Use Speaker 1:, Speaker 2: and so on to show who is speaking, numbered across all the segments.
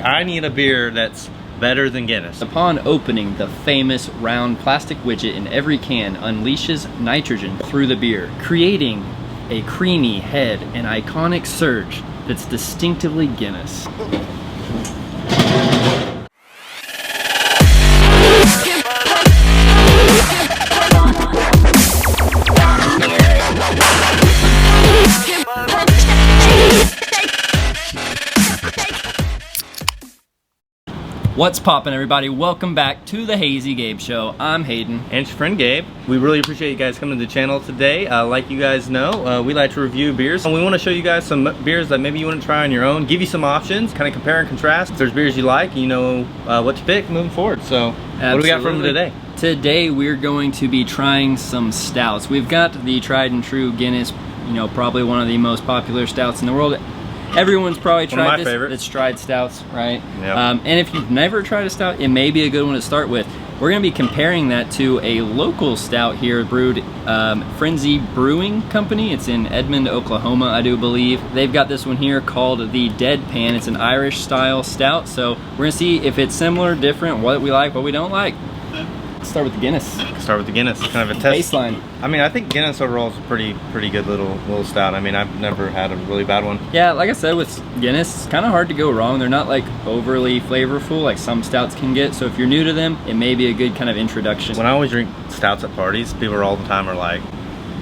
Speaker 1: I need a beer that's better than Guinness.
Speaker 2: Upon opening, the famous round plastic widget in every can unleashes nitrogen through the beer, creating a creamy head and iconic surge that's distinctively Guinness. What's poppin', everybody? Welcome back to the Hazy Gabe Show. I'm Hayden.
Speaker 1: And your friend Gabe. We really appreciate you guys coming to the channel today. Like you guys know, we like to review beers. And we want to show you guys some beers that maybe you want to try on your own. Give you some options, kind of compare and contrast. If there's beers you like, you know what to pick moving forward. So, What do we got from today? Today, we're going to be trying some stouts. We've got the tried and true Guinness, you know, probably one of the most popular stouts in the world. Everyone's probably tried this. It's tried stouts, right? Yep. And if you've never tried a stout, it may be a good one to start with. We're going to be comparing that to a local stout here brewed Frenzy Brewing Company. It's in Edmond, Oklahoma, I do believe. They've got this one here called the Deadpan. It's an Irish style stout. So we're going to see if it's similar, different, what we like, what we don't like. Let's start with the Guinness. Start with the Guinness, kind of a test.
Speaker 2: Baseline.
Speaker 1: I mean, I think Guinness overall is a pretty good little stout. I mean, I've never had a really bad one.
Speaker 2: Yeah, like I said, with Guinness, it's kind of hard to go wrong. They're not like overly flavorful like some stouts can get. So if you're new to them, it may be a good kind of introduction.
Speaker 1: When I always drink stouts at parties, people all the time are like,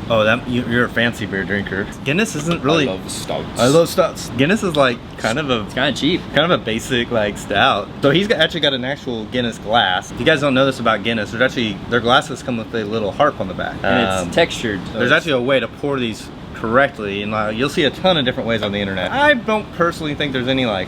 Speaker 1: oh, you're a fancy beer drinker. Guinness isn't really...
Speaker 2: I love stouts.
Speaker 1: I love stouts. Guinness is like kind of a...
Speaker 2: It's kind of cheap.
Speaker 1: Kind of a basic like stout. So he's actually got an actual Guinness glass. If you guys don't know this about Guinness, there's actually... Their glasses come with a little harp on the back.
Speaker 2: And it's textured. So
Speaker 1: there's actually a way to pour these correctly, and you'll see a ton of different ways on the internet. I don't personally think there's any like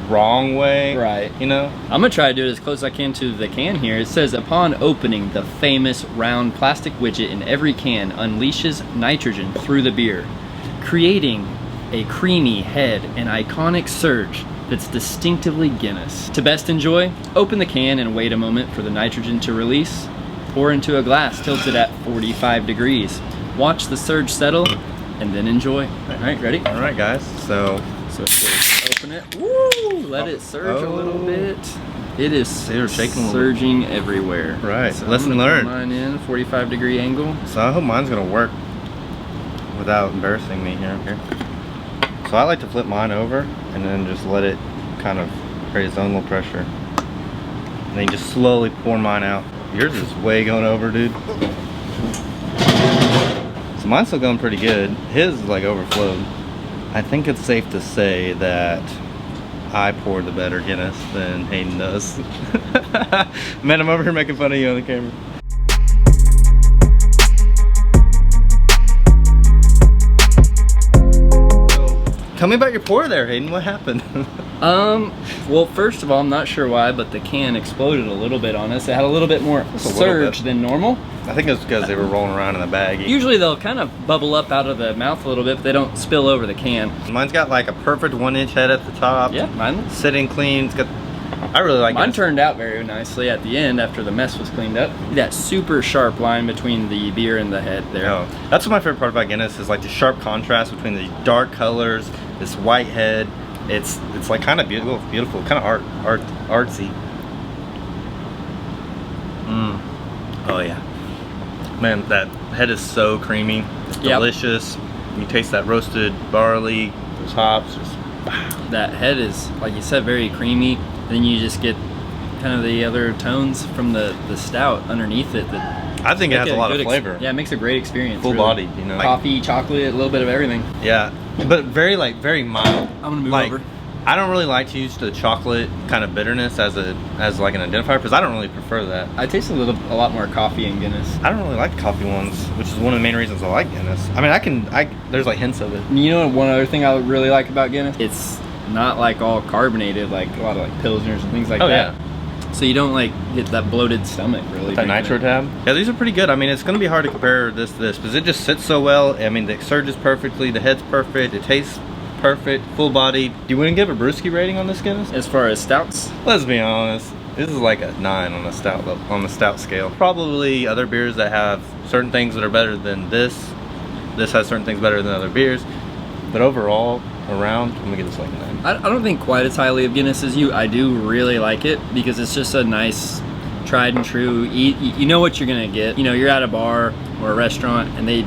Speaker 1: wrong way,
Speaker 2: right?
Speaker 1: You know,
Speaker 2: I'm gonna try to do it as close as I can to the can here. It says, upon opening, the famous round plastic widget in every can unleashes nitrogen through the beer, creating a creamy head and iconic surge that's distinctively Guinness. To best enjoy, open the can and wait a moment for the nitrogen to release. Pour into a glass tilted at 45 degrees. Watch the surge settle and then enjoy. All right, ready?
Speaker 1: All right, guys. So
Speaker 2: open it. Woo! Let it surge a little bit. It is surging everywhere.
Speaker 1: Right.
Speaker 2: So
Speaker 1: Lesson learned.
Speaker 2: Mine in 45-degree angle.
Speaker 1: So I hope mine's gonna work without embarrassing me here. So I like to flip mine over and then just let it kind of create its own little pressure, and then just slowly pour mine out. Yours is way going over, dude. So mine's still going pretty good. His is like overflowed. I think it's safe to say that I poured the better Guinness than Hayden does. Man, I'm over here making fun of you on the camera. Tell me about your pour there, Hayden. What happened?
Speaker 2: Well, first of all, I'm not sure why, but the can exploded a little bit on us. It had a little bit more surge than normal.
Speaker 1: I think it's because they were rolling around in the bag.
Speaker 2: Usually they'll kind of bubble up out of the mouth a little bit, but they don't spill over the can.
Speaker 1: Mine's got like a perfect 1-inch head at the top.
Speaker 2: Yeah, mine
Speaker 1: sitting clean. It's got... I really like it.
Speaker 2: Mine turned out very nicely at the end after the mess was cleaned up. That super sharp line between the beer and the head there.
Speaker 1: Oh, that's what my favorite part about Guinness is, like the sharp contrast between the dark colors, this white head. It's like kind of beautiful, kind of artsy. Oh yeah, man, that head is so creamy. It's delicious. You taste that roasted barley, those hops. Just wow.
Speaker 2: That head is, like you said, very creamy. Then you just get kind of the other tones from the stout underneath it. That
Speaker 1: I think it has a lot of flavor.
Speaker 2: Yeah, it makes a great experience.
Speaker 1: Full bodied, you know.
Speaker 2: Coffee, chocolate, a little bit of everything.
Speaker 1: Yeah, but very mild.
Speaker 2: I'm gonna move over.
Speaker 1: I don't really like to use the chocolate kind of bitterness as like an identifier, because I don't really prefer that.
Speaker 2: I taste a lot more coffee in Guinness.
Speaker 1: I don't really like the coffee ones, which is one of the main reasons I like Guinness. I mean, there's like hints of it.
Speaker 2: You know, one other thing I really like about Guinness, it's not like all carbonated like a lot of like pilsners and things like that. Yeah. So you don't like get that bloated stomach really.
Speaker 1: That nitro tab. Yeah, these are pretty good. I mean, it's gonna be hard to compare this to this because it just sits so well. I mean, the surges perfectly, the head's perfect, it tastes perfect, full bodied. Do you want to give a brewski rating on this Guinness?
Speaker 2: As far as stouts?
Speaker 1: Let's be honest. This is like a 9 on the stout scale. Probably other beers that have certain things that are better than this. This has certain things better than other beers. But overall, around. I'm gonna get this like 9.
Speaker 2: I don't think quite as highly of Guinness as you. I do really like it because it's just a nice, tried and true. You know what you're gonna get. You know, you're at a bar or a restaurant and they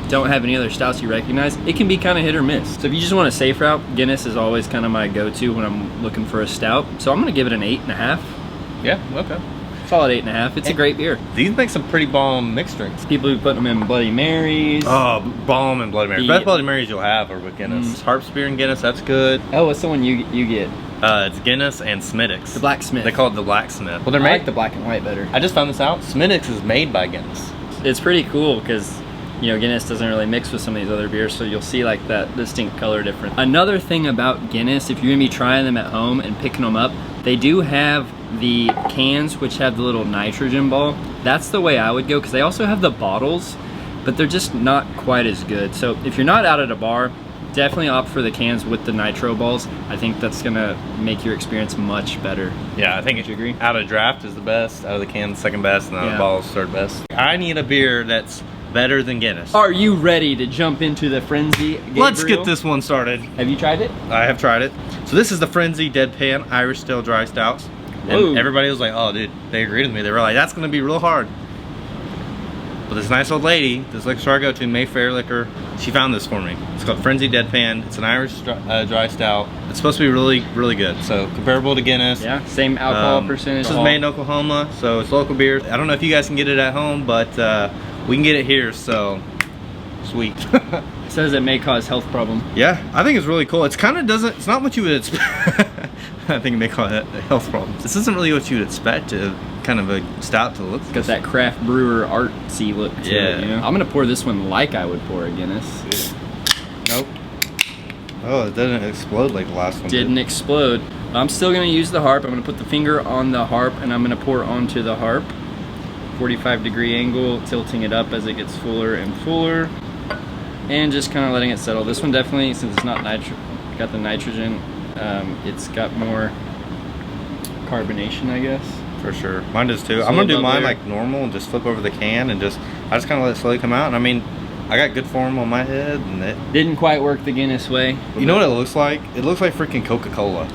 Speaker 2: don't have any other stouts you recognize. It can be kind of hit or miss. So if you just want a safe route, Guinness is always kind of my go-to when I'm looking for a stout. So I'm gonna give it an 8.5.
Speaker 1: Yeah, okay.
Speaker 2: Solid 8.5. It's a great beer.
Speaker 1: These make some pretty bomb mixed drinks.
Speaker 2: People who put them in Bloody Marys.
Speaker 1: Oh, bomb and Bloody Mary. Best Bloody Marys you'll have are with Guinness. Harp's beer and Guinness, that's good.
Speaker 2: Oh, what's the one you get?
Speaker 1: It's Guinness and Smittix.
Speaker 2: The Blacksmith.
Speaker 1: They call it the Blacksmith. Well, they're
Speaker 2: I
Speaker 1: made.
Speaker 2: like the black and white better.
Speaker 1: I just found this out. Smittix is made by Guinness.
Speaker 2: It's pretty cool because, you know, Guinness doesn't really mix with some of these other beers, so you'll see like that distinct color difference. Another thing about Guinness, if you're gonna be trying them at home and picking them up, they do have the cans which have the little nitrogen ball. That's the way I would go, because they also have the bottles, but they're just not quite as good. So if you're not out at a bar, definitely opt for the cans with the nitro balls. I think that's gonna make your experience much better.
Speaker 1: Yeah, I think
Speaker 2: Would you agree?
Speaker 1: out of draft is the best, out of the can second best, and out of the bottles third best. I need a beer that's better than Guinness.
Speaker 2: Are you ready to jump into the Frenzy, Gabriel?
Speaker 1: Let's get this one started.
Speaker 2: Have you tried it?
Speaker 1: I have tried it. So this is the Frenzy Deadpan Irish Dry Stout.
Speaker 2: Whoa.
Speaker 1: And everybody was like, oh dude, they agreed with me. They were like, that's gonna be real hard. But this nice old lady, this liquor store I go to, Mayfair Liquor, she found this for me. It's called Frenzy Deadpan. It's an Irish dry stout. It's supposed to be really, really good. So comparable to Guinness.
Speaker 2: Yeah, same alcohol percentage.
Speaker 1: This is made in Oklahoma, so it's local beer. I don't know if you guys can get it at home, but we can get it here, so sweet.
Speaker 2: It says it may cause health problem.
Speaker 1: Yeah, I think it's really cool. It's kind of doesn't, it's not what you would expect. I think it may cause health problems. This isn't really what you would expect to kind of a stout to look like.
Speaker 2: Got that craft brewer artsy look to it, you know? I'm gonna pour this one like I would pour a Guinness.
Speaker 1: Nope. Oh, it doesn't explode like the last one.
Speaker 2: Didn't explode. I'm still gonna use the harp. I'm gonna put the finger on the harp and I'm gonna pour onto the harp. 45-degree angle, tilting it up as it gets fuller and fuller. And just kind of letting it settle. This one definitely, since it's not got the nitrogen, it's got more carbonation, I guess.
Speaker 1: For sure. Mine does too.
Speaker 2: So
Speaker 1: I'm gonna do mine
Speaker 2: bubbler.
Speaker 1: like normal and just flip over the can and I just kind of let it slowly come out. And I mean, I got good form on my head and it
Speaker 2: Didn't quite work the Guinness way.
Speaker 1: You know what it looks like? It looks like freaking Coca-Cola.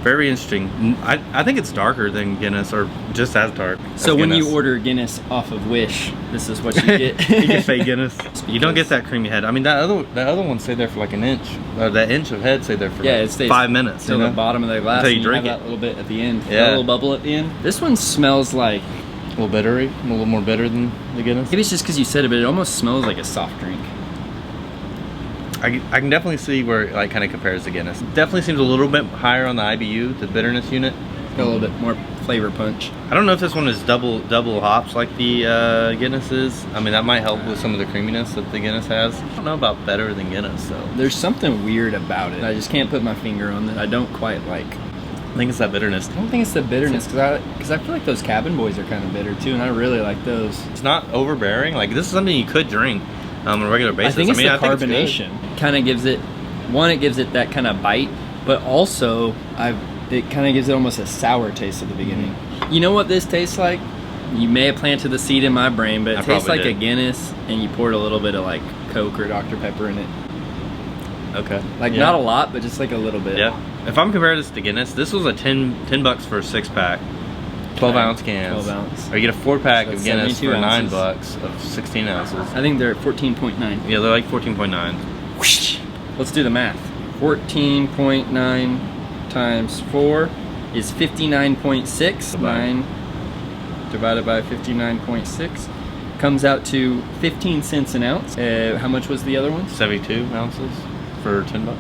Speaker 1: Very interesting. I think it's darker than Guinness, or just as dark.
Speaker 2: So
Speaker 1: as
Speaker 2: when
Speaker 1: Guinness.
Speaker 2: you order Guinness off of Wish, this is what you get.
Speaker 1: You can fake Guinness. You don't get that creamy head. I mean, that other one stayed there for like an inch. That inch of head stayed there for
Speaker 2: Yeah,
Speaker 1: like
Speaker 2: it stays
Speaker 1: 5 minutes.
Speaker 2: till the bottom of the glass.
Speaker 1: Until you
Speaker 2: and
Speaker 1: drink
Speaker 2: have
Speaker 1: it.
Speaker 2: that little bit at the end.
Speaker 1: Yeah.
Speaker 2: That little bubble at the end. This one smells like,
Speaker 1: A little bittery, a little more bitter than the Guinness.
Speaker 2: maybe it's just because you said it, but it almost smells like a soft drink.
Speaker 1: I can definitely see where it like kind of compares to Guinness. Definitely seems a little bit higher on the IBU, the bitterness unit.
Speaker 2: Got a little bit more flavor punch.
Speaker 1: I don't know if this one is double hops like the Guinness is. I mean, that might help with some of the creaminess that the Guinness has. I don't know about better than Guinness though.
Speaker 2: There's something weird about it. I just can't put my finger on it. I don't quite like.
Speaker 1: I think it's that bitterness.
Speaker 2: I don't think it's the bitterness because I feel like those cabin boys are kind of bitter too, and I really like those.
Speaker 1: It's not overbearing. Like this is something you could drink on a regular basis.
Speaker 2: I think it's the
Speaker 1: I think it's good.
Speaker 2: carbonation. Kind of gives it, one, it gives it that kind of bite, but also it kind of gives it almost a sour taste at the beginning. You know what this tastes like? You may have planted the seed in my brain, but it tastes like a Guinness, and you poured a little bit of like Coke or Dr. Pepper in it.
Speaker 1: Okay.
Speaker 2: Like not a lot, but just like a little bit.
Speaker 1: Yeah. If I'm comparing this to Guinness, this was a 10 bucks for a 6-pack. 12-ounce cans.
Speaker 2: 12 ounce.
Speaker 1: Or you get a 4-pack
Speaker 2: So
Speaker 1: of
Speaker 2: that's
Speaker 1: Guinness
Speaker 2: 72
Speaker 1: for 9
Speaker 2: ounces.
Speaker 1: bucks of 16 ounces.
Speaker 2: I think they're at 14.9.
Speaker 1: Yeah, they're like 14.9.
Speaker 2: Let's do the math. 14.9 times 4 is 59.6. 9 divided by 59.6 comes out to 15 cents an ounce. How much was the other one?
Speaker 1: 72 ounces for 10 bucks.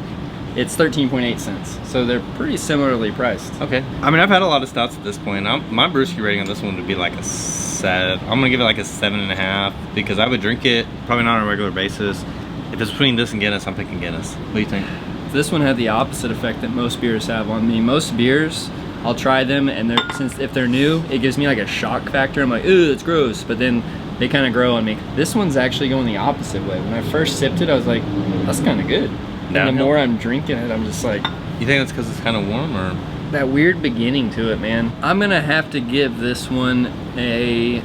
Speaker 2: It's 13.8 cents. So they're pretty similarly priced.
Speaker 1: Okay. I mean, I've had a lot of stouts at this point. My brewski rating on this one would be like a 7. I'm gonna give it like a 7.5 because I would drink it probably not on a regular basis. If it's between this and Guinness, I'm picking Guinness. What do you think?
Speaker 2: This one had the opposite effect that most beers have on me. Most beers, I'll try them, and if they're new, it gives me like a shock factor. I'm like, ooh, it's gross, but then they kind of grow on me. This one's actually going the opposite way. When I first sipped it, I was like, that's kind of good. And the more I'm drinking it, I'm just like...
Speaker 1: You think that's because it's kind of warm, or...?
Speaker 2: That weird beginning to it, man. I'm gonna have to give this one a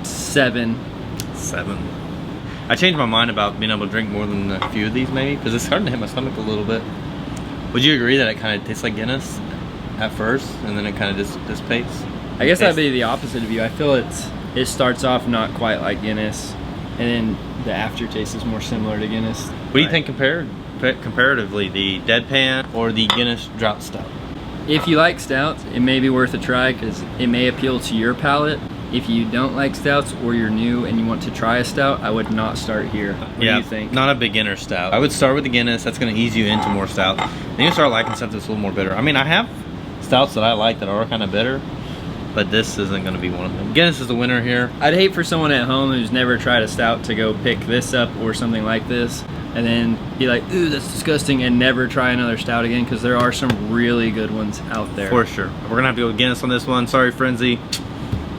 Speaker 2: 7.
Speaker 1: 7. I changed my mind about being able to drink more than a few of these maybe, because it's starting to hit my stomach a little bit. Would you agree that it kind of tastes like Guinness at first, and then it kind of dissipates?
Speaker 2: I guess I'd be the opposite of you. I feel it starts off not quite like Guinness, and then the aftertaste is more similar to Guinness.
Speaker 1: What do you think comparatively, the Deadpan or the Guinness Drought Stout?
Speaker 2: If you like stouts, it may be worth a try because it may appeal to your palate. If you don't like stouts or you're new and you want to try a stout, I would not start here. What do you think?
Speaker 1: Not a beginner stout. I would start with the Guinness. That's going to ease you into more stout. Then you start liking stuff that's a little more bitter. I mean, I have stouts that I like that are kind of bitter, but this isn't going to be one of them. Guinness is the winner here.
Speaker 2: I'd hate for someone at home who's never tried a stout to go pick this up or something like this and then be like, ooh, that's disgusting, and never try another stout again, because there are some really good ones out there.
Speaker 1: For sure. We're going to have to go with Guinness on this one. Sorry, Frenzy.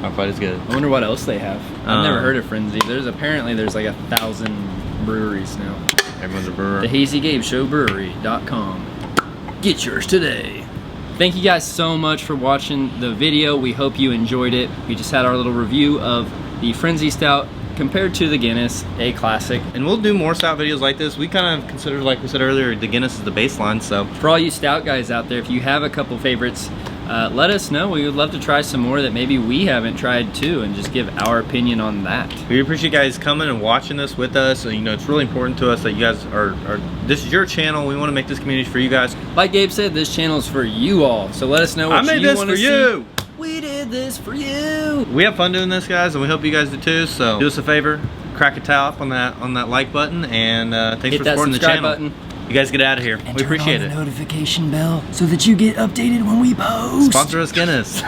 Speaker 1: Not quite as good.
Speaker 2: I wonder what else they have. I've never heard of Frenzy. Apparently there's like 1,000 breweries now.
Speaker 1: Everyone's a brewer.
Speaker 2: TheHazyGameShowBrewery.com. Get yours today. Thank you guys so much for watching the video. We hope you enjoyed it. We just had our little review of the Frenzy Stout compared to the Guinness, a classic.
Speaker 1: And we'll do more stout videos like this. We kind of consider, like we said earlier, the Guinness is the baseline. So
Speaker 2: for all you stout guys out there, if you have a couple favorites, let us know. We would love to try some more that maybe we haven't tried too, and just give our opinion on that.
Speaker 1: We appreciate you guys coming and watching this with us. You know, it's really important to us that you guys are this is your channel. We want to make this community for you guys.
Speaker 2: Like Gabe said, this channel is for you all. So let us know what you want to see. I made this for you. We did this for you.
Speaker 1: We have fun doing this, guys, and we hope you guys do too. So do us a favor, crack a tap on that like button, and thanks for supporting the channel.
Speaker 2: Button.
Speaker 1: You guys get out of here.
Speaker 2: And
Speaker 1: we appreciate
Speaker 2: turn on the notification bell so that you get updated when we post.
Speaker 1: Sponsor us, Guinness.